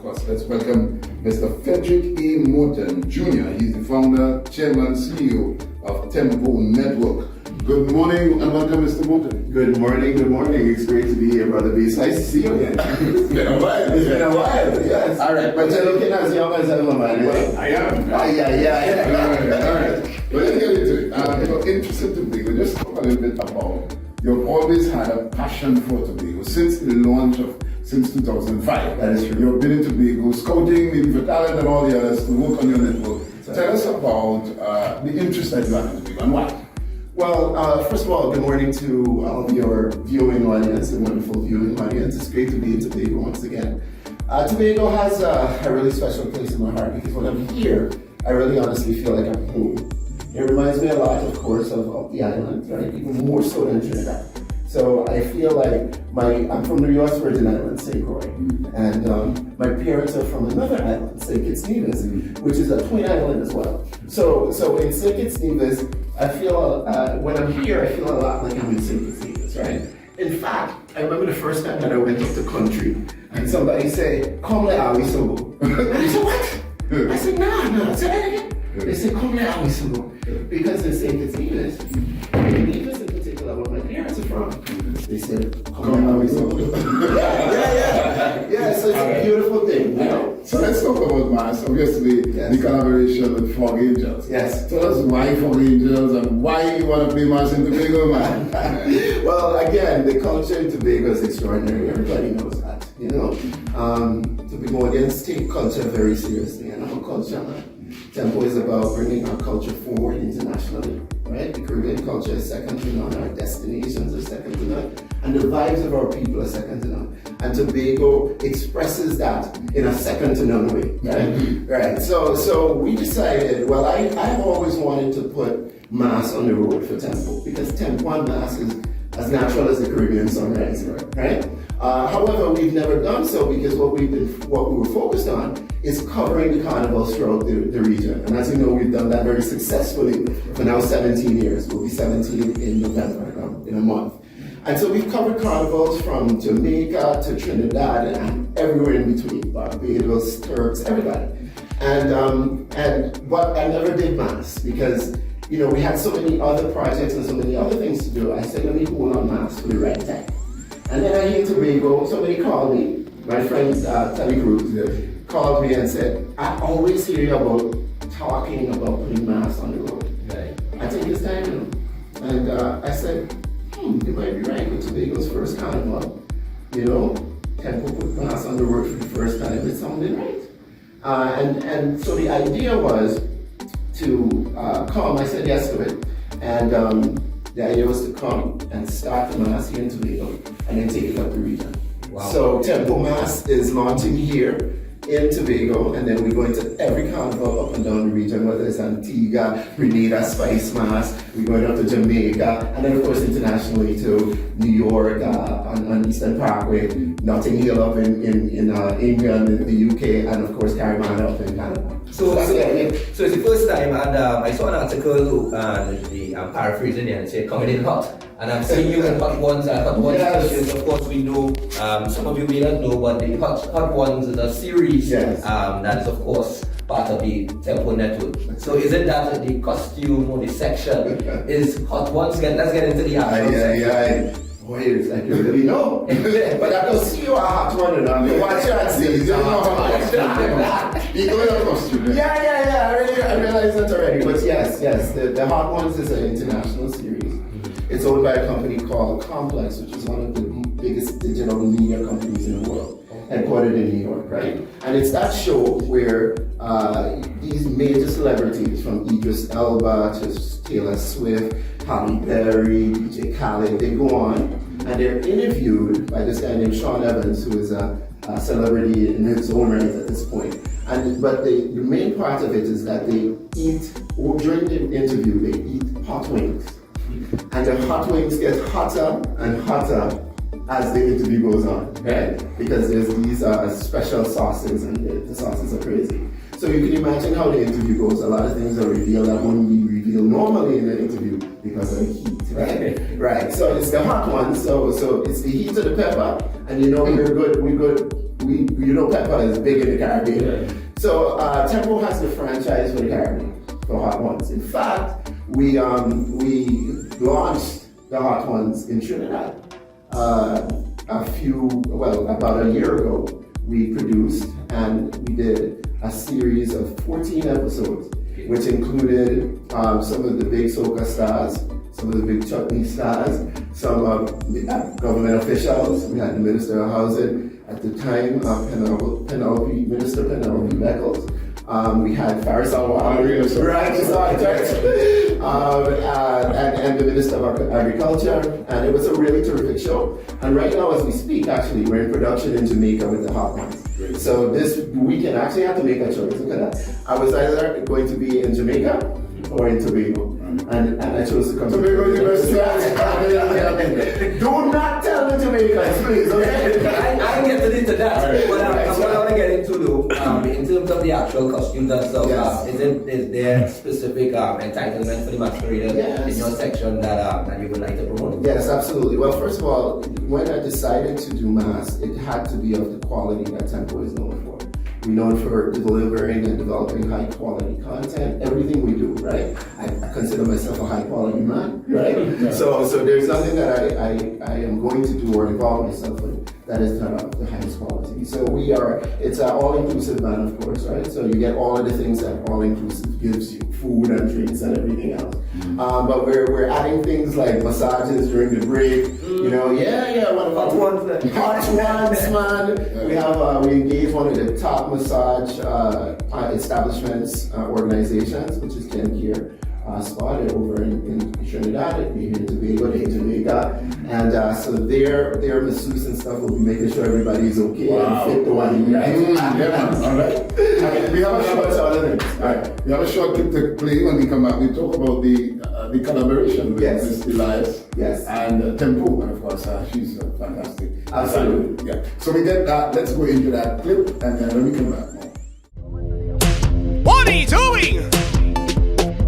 of course, let's welcome Mr. Frederick Morton Jr. He's the founder, chairman, CEO of TEMPO Network. Good morning and welcome, Mr. Morton. Good morning, good morning. It's great to be here, Brother B. It's nice to see you again. It's been a while. It's been a while, yes. All right, but you're looking as young as ever, man. Well, I am. Yeah. All right. Well, let's get into it. You're interested to be. Just talk a little bit about, you've always had a passion for Tobago since the launch since 2005. That is true. You've been in Tobago, scouting, maybe for talent and all the others to work on your network. Tell us about the interest that you have in Tobago and why. Well, first of all, good morning to all of your viewing audience, a wonderful viewing audience. It's great to be in Tobago once again. Tobago has a really special place in my heart because when I'm here, I really honestly feel like I'm home. It reminds me a lot, of course, of the island, right? Even more so than Trinidad. So I feel like I'm from the U.S. Virgin Islands, St. Croix, and my parents are from another island, St. Kitts Nevis, which is a twin island as well. So in St. Kitts Nevis, I feel, when I'm here, I feel a lot like I'm in St. Kitts Nevis, right? In fact, I remember the first time that I went up the country, and somebody said, "Come le awisogo." And I said, "What?" I said, "No, say that again." They said, "Come le awisogo." Because in St. Kitts Nevis, in particular, where my parents are from, they said, "Come le awisogo." Yeah, so it's a beautiful thing, you know? So let's talk about Mass. Obviously, the collaboration with Fog Angels. Yes. Tell us why Fog Angels and why you want to play Mass in Tobago, man. Well, again, the culture in Tobago is extraordinary. Everybody knows that, you know? Tobagonians take culture very seriously, and I'm a culture man. TEMPO is about bringing our culture forward internationally, right? The Caribbean culture is second to none, our destinations are second to none, and the vibes of our people are second to none. And Tobago expresses that in a second to none way, right? Right. So we decided, well, I've always wanted to put Mass on the road for TEMPO, because TEMPO and Mass is as natural as the Caribbean sunrise, right? However, we've never done so because what we were focused on is covering the carnivals throughout the region. And as you know, we've done that very successfully for now 17 years. We'll be 17 in November, in a month. And so we've covered carnivals from Jamaica to Trinidad and everywhere in between, Barbados, Turks, everybody. But I never did Mass because, you know, we had so many other projects and so many other things to do. I said, let me hold on Mass for the right time. And then I hit Tobago, somebody called me, my friend Telly Cruz, called me and said, I always hear you about talking about putting Mass on the road. Right. I think it's time, you know. And I said, you might be right with Tobago's first carnival. You know, TEMPO put Mass on the road for the first time, it sounded right. And so the idea was to come, I said yes to it. And the idea was to come and start the Mass here in Tobago and then take it up the region. Wow. So TEMPO Mass is launching here in Tobago, and then we go into every carnival up and down the region, whether it's Antigua, Grenada, Spice Mass, we're going up to Jamaica, and then of course internationally to New York on Eastern Parkway, Notting Hill up in England, in the UK, and of course Caribana up in Canada. So it's the first time, and I saw an article, I'm paraphrasing there, and it said coming in hot. And I'm seeing you in Hot Ones, yes. Of course we know, some of you may not know, but the Hot Ones is a series, yes. That is of course part of the TEMPO network. So isn't that the costume or the section is Hot Ones? Let's get into the action. Yeah. Boy, it's like you really know. But I don't see you a hot one, and I'm watch you and see you know costume. Yeah. I realize that already. But yes, the Hot Ones is an international series. It's owned by a company called Complex, which is one of the biggest digital media companies in the world, headquartered in New York, right? And it's that show where these major celebrities, from Idris Elba to Taylor Swift, Halle Berry, DJ Khaled, they go on and they're interviewed by this guy named Sean Evans, who is a celebrity in his own right at this point. But the main part of it is that they eat, or during the interview, they eat hot wings. And the hot wings get hotter and hotter as the interview goes on, right? Because there's these special sauces, and the sauces are crazy. So you can imagine how the interview goes. A lot of things are revealed that wouldn't be revealed normally in an interview because of the heat, right? Right. So it's the hot one. So it's the heat of the pepper, and you know we you know Peppa is big in the Caribbean. Yeah. So Tempo has the franchise for the Caribbean, for Hot Ones. In fact, we launched the Hot Ones in Trinidad. About a year ago, we produced and we did a series of 14 episodes, which included some of the big soca stars, some of the big chutney stars, some government officials. We had the Minister of Housing at the time, Minister Penelope Beckles. We had Faris Al-Wahari, and the Minister of Agriculture, and it was a really terrific show. And right now, as we speak, actually, we're in production in Jamaica with the Hot Ones. So this weekend, I actually had to make a choice. Look at that. I was either going to be in Jamaica or in Tobago. And I chose to come to Tobago University. Do not tell the Jamaicans, please, okay? I get into that. Right. What I want to get into though, in terms of the actual costumes and stuff, yes. Is there specific entitlement for the masqueraders in your section that you would like to promote? Yes, absolutely. Well, first of all, when I decided to do mass, it had to be of the quality that Tempo is known for. We're known for delivering and developing high quality content, everything we do, right? I consider myself a high quality man, right? Yeah. So there's nothing that I am going to do or involve myself in that is not of the highest quality. So it's an all-inclusive man, of course, right? So you get all of the things that all-inclusive gives you, food and drinks and everything else. But we're adding things like massages during the break, Hot ones, man. We engage one of the top massage establishments, organizations, which is Ken Care Spa. They're over in Trinidad, they're here in Tobago, they're in Jamaica, and so their masseuse and stuff will be making sure everybody's okay and fit the one, right? All right. We have a short clip to play. When we come back, we talk about the collaboration with Miss Elias and Tempo, and of course she's fantastic. Absolutely. Yeah. So we get that. Let's go into that clip, and then when we come back. What are you doing?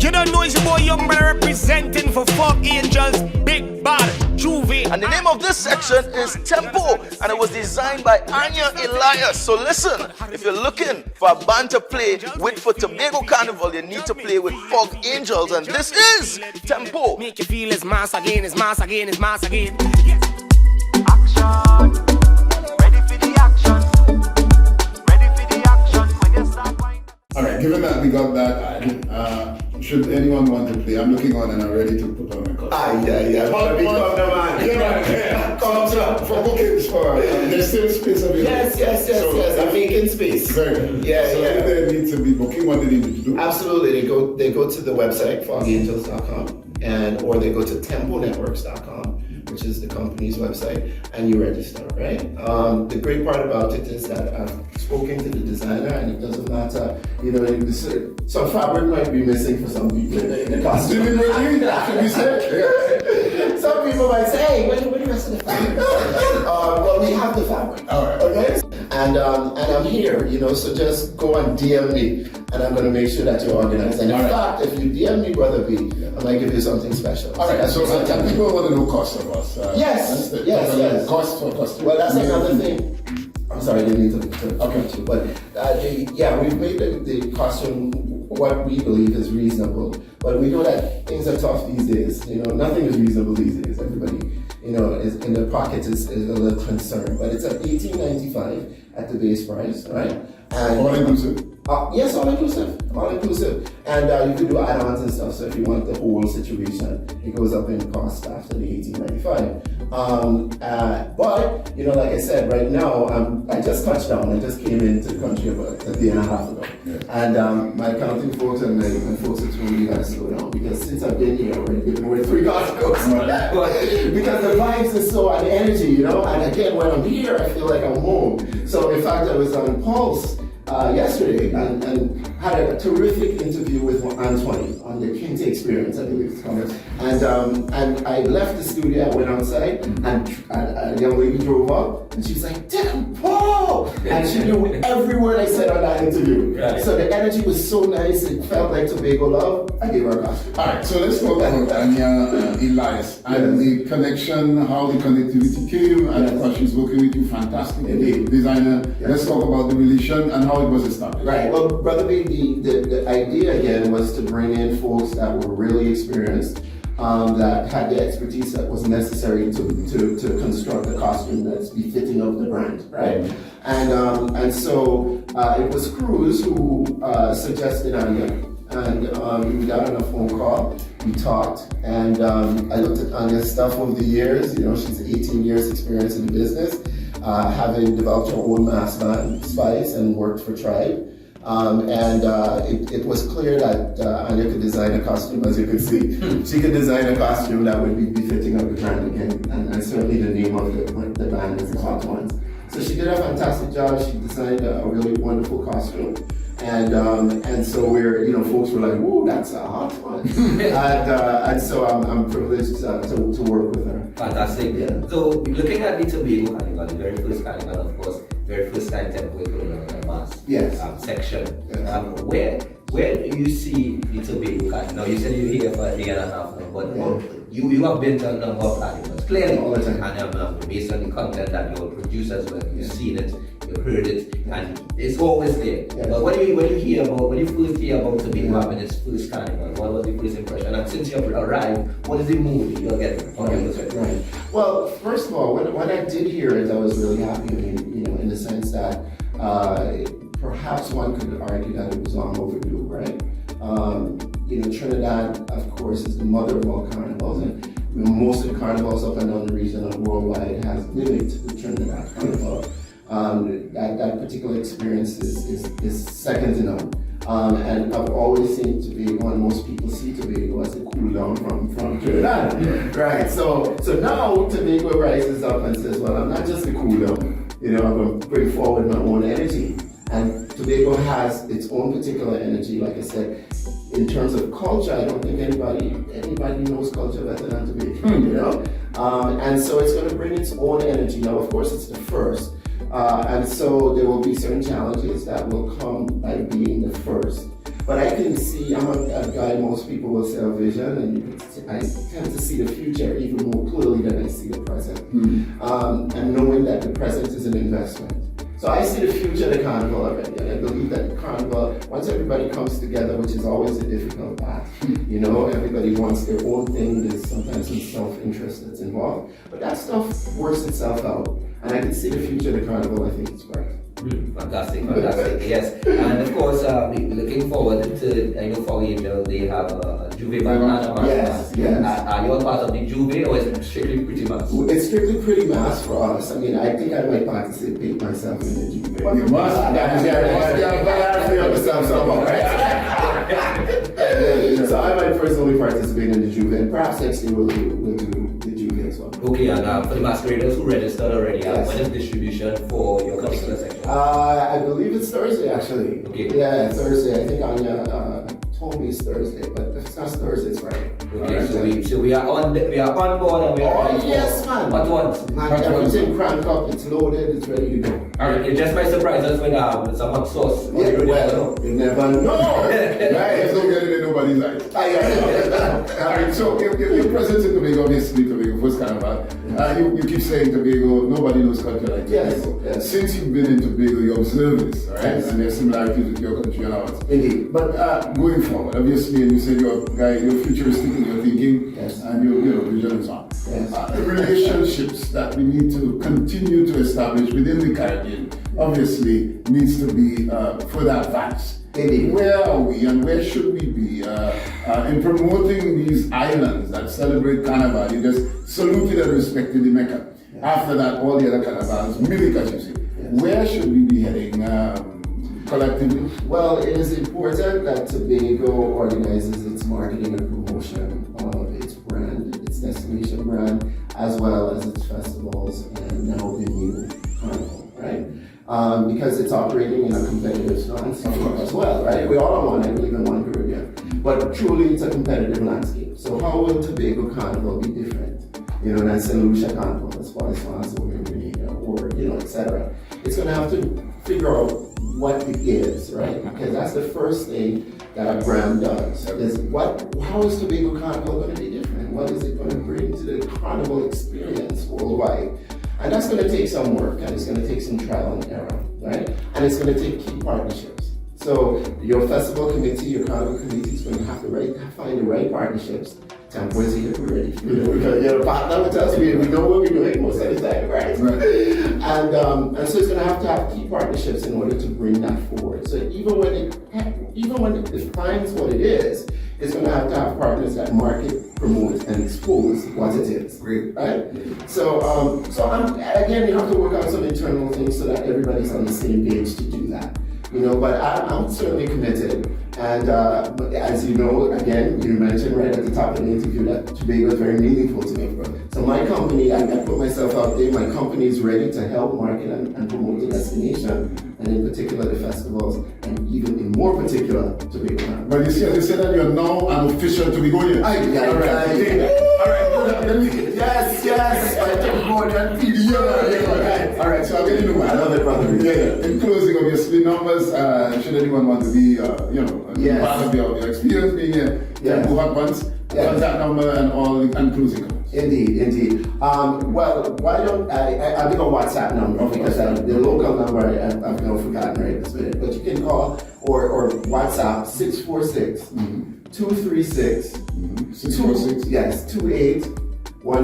You don't know it's your boy Young Brother representing for Fog Angels, Big Bad, Juvie. And the name of this section is Tempo, and it was designed by Anya Elias. So listen, if you're looking for a band to play with for Tobago Carnival, you need to play with Fog Angels, and this is Tempo. Make you feel it's mass again, it's mass again, it's mass again. Action, ready for the action, ready for the action when you start winding. All right, given that we got that, should anyone want to play? I'm looking on and I'm ready to put on my costume. For bookings there's still space available. Yes. I'm making space. Very good. If they need to be booking, what do they need to do? Absolutely. They go to the website, fogangels.com, or they go to temponetworks.com, which is the company's website, and you register, right? The great part about it is that I've spoken to the designer, and it doesn't matter, some fabric might be missing for some people in the costume. Some people might say, hey, where's the rest of the fabric? Well, we have the fabric. All right. Okay? And I'm here, so just go and DM me, and I'm going to make sure that you're organized. And in fact, if you DM me, Brother B, I might give you something special. All right, so people want to know cost of us. Yes. Cost for costume. Well, that's another thing. I'm sorry, I didn't mean to cut you, but we've made the costume what we believe is reasonable. But we know that things are tough these days. Nothing is reasonable these days. Everybody, is in their pockets is a little concerned. But it's at $18.95 at the base price, right? And all inclusive. Yes, all inclusive. And you could do add-ons and stuff. So if you want the whole situation, it goes up in cost after the $18.95. But like I said, right now I just touched down. I just came into the country about a day and a half ago, and my accounting folks and my folks are telling me you gotta slow down because since I've been here, we're giving away 3 Costco's because the vibes is so and the energy, And again, when I'm here, I feel like I'm home. So in fact, I was on Pulse yesterday and had a terrific interview with Antoine on the Kinte Experience, I believe it's called. And I left the studio, I went outside, and a young lady drove up, and she's like, Tempo! And she knew every word I said on that interview. Right. So the energy was so nice, it felt like Tobago love. I gave her a costume. Alright, so let's talk about Anya Elias and the connection, how the connectivity came, and of course she's working with you, fantastic designer. Yes. Let's talk about the relation and how it was established. Right. Well, Brother B, the idea again was to bring in folks that were really experienced, that had the expertise that was necessary to construct a costume that's befitting of the brand, right? And so it was Cruz who suggested Anya. And we got on a phone call, we talked, and I looked at Anya's stuff over the years. You know, she's 18 years experience in the business, having developed her own mass band, Spice, and worked for Tribe. It was clear that Anya could design a costume, as you can see. She could design a costume that would be befitting of the brand again, and certainly the name of the band is Hot Ones. So she did a fantastic job. She designed a really wonderful costume. And so we're, you know, folks were like, "Whoa, that's a hot one," and so I'm privileged to work with her. Fantastic. Yeah. So looking at the Tobago Carnival, the very first carnival, of course, very first time Tempo with the mass section. Yes. Where do you see the Tobago Carnival? Now you said you're here for a day and a half now, but you have been to a number of carnivals, clearly, all the time. And based on the content that you produce as well, you've seen it, you've heard it, and it's always there. Yes. But when you first hear about Tobago having its first carnival, what was the first impression? And since you've arrived, what is the mood you're getting from your perspective? Right. Well, first of all, when I did hear it, I was really happy. I mean, you know, in the sense that perhaps one could argue that it was long overdue, right? You know, Trinidad, of course, is the mother of all carnivals, and most of the carnivals up and down the region and worldwide has mimicked the Trinidad carnival. That particular experience is second to none. And I've always seen Tobago, and most people see Tobago as a cool down from Trinidad. Right, so now Tobago rises up and says, well, I'm not just a cool down, you know, I'm going to bring forward my own energy. And Tobago has its own particular energy, like I said. In terms of culture, I don't think anybody knows culture better than Tobago, you know? And so it's going to bring its own energy. Now, of course, it's the first. And so there will be certain challenges that will come by being the first. But I can see, I'm a guy, most people will say a vision, and I tend to see the future even more clearly than I see the present. And knowing that the present is an investment. So I see the future of the carnival already, and I believe that the carnival, once everybody comes together, which is always a difficult path, you know, everybody wants their own thing, there's sometimes some self-interest that's involved, but that stuff works itself out, and I can see the future of the carnival. I think it's bright. Fantastic, yes. And of course, we're looking forward to, I know for Angel, they have a Juve band. Yes. Are you all part of the Juve, or is it strictly pretty mass? It's strictly pretty mass for us. I mean, I think I might participate myself in the Juve. Well, you must. So I might personally participate in the Juve, and perhaps next year we'll do the Juve as well. Okay, and for the masqueraders who registered already, when is distribution for your particular section? I believe it's Thursday, actually. Okay. Yeah, Thursday. I think Anya told me it's Thursday, but if it's not Thursday, it's Friday. Okay, so we are on board and we are ready. Yes, man. What ones? Man, everything cranked up, it's loaded, it's ready to go. It just might surprise us with some hot sauce. Yeah, well, you never know. Right? Let's don't get it in nobody's eyes. Alright, so your presence in Tobago, obviously Tobago first carnival. You keep saying Tobago, nobody knows culture like Tobago. Yes. Since you've been in Tobago, you observe this, right? Yes. And there's similarities with your country and ours. Indeed. But going forward, obviously, and you said you're a guy, you're futuristic in your thinking, Yes. and your vision and so on. Yes. Relationships that we need to continue to establish within the Caribbean, obviously, needs to be further advanced. Indeed. Where are we and where should we be in promoting these islands that celebrate Carnival? You just saluted and respected the Mecca. Yes. After that, all the other carnivals mimic, as you say. Yes. Where should we be heading collectively? Well, it is important that Tobago organizes its marketing and promotion of its brand, its destination brand, as well as its festivals and now the new carnival, right? because it's operating in a competitive landscape as well, right? We all want to live in one Caribbean, but truly it's a competitive landscape. So how will Tobago Carnival be different, than St. Lucia Carnival as far as or etc. It's going to have to figure out what it is, right? Because that's the first thing that a brand does. Is how is Tobago Carnival going to be different? What is it going to bring to the carnival experience worldwide? And that's going to take some work, and it's going to take some trial and error, right? And it's going to take key partnerships. So your festival committee, your carnival committee is going to have to find the right partnerships. Tempo is here, we're ready. You're a partner with us, we know what we're doing most of the time, right? And so it's going to have key partnerships in order to bring that forward. So even when it defines what it is, it's going to have partners that market, promote, and expose what it is. Great, right? So again, you have to work out some internal things so that everybody's on the same page to do that. But I'm certainly committed. And as you know, again, you mentioned right at the top of the interview that Tobago is very meaningful to me. So my company, I put myself out there, my company is ready to help market and promote the destination, and in particular the festivals, and even in more particular Tobago. But you said that you're now an official Tobagonian. All right, so I'm getting to I love it, brother. In closing, obviously, numbers, should anyone want to be, part of your experience being Tempo Hot Ones, contact number and all, and closing comments. Indeed. Well, why don't I'll give a WhatsApp number because the local number I've now forgotten right this minute, but you can call or WhatsApp 646-236. 2817. Yeah.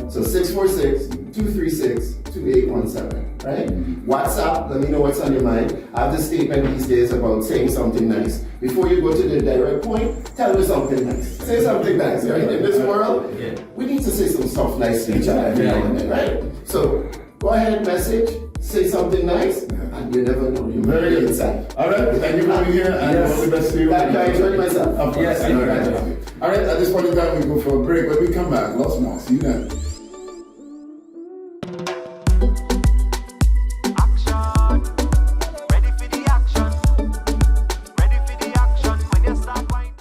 So 646-236-2817, right? WhatsApp, let me know what's on your mind. I have this statement these days about saying something nice. Before you go to the direct point, tell me something nice. Say something nice, right? In this world, we need to say some stuff nice to each other every now and then, right? So go ahead, message, say something nice, and you never know. You're very inside. All right, thank you for being here, and all the best to you. I enjoyed myself. All right, at this point in time, we go for a break. When we come back, lots more. See you then.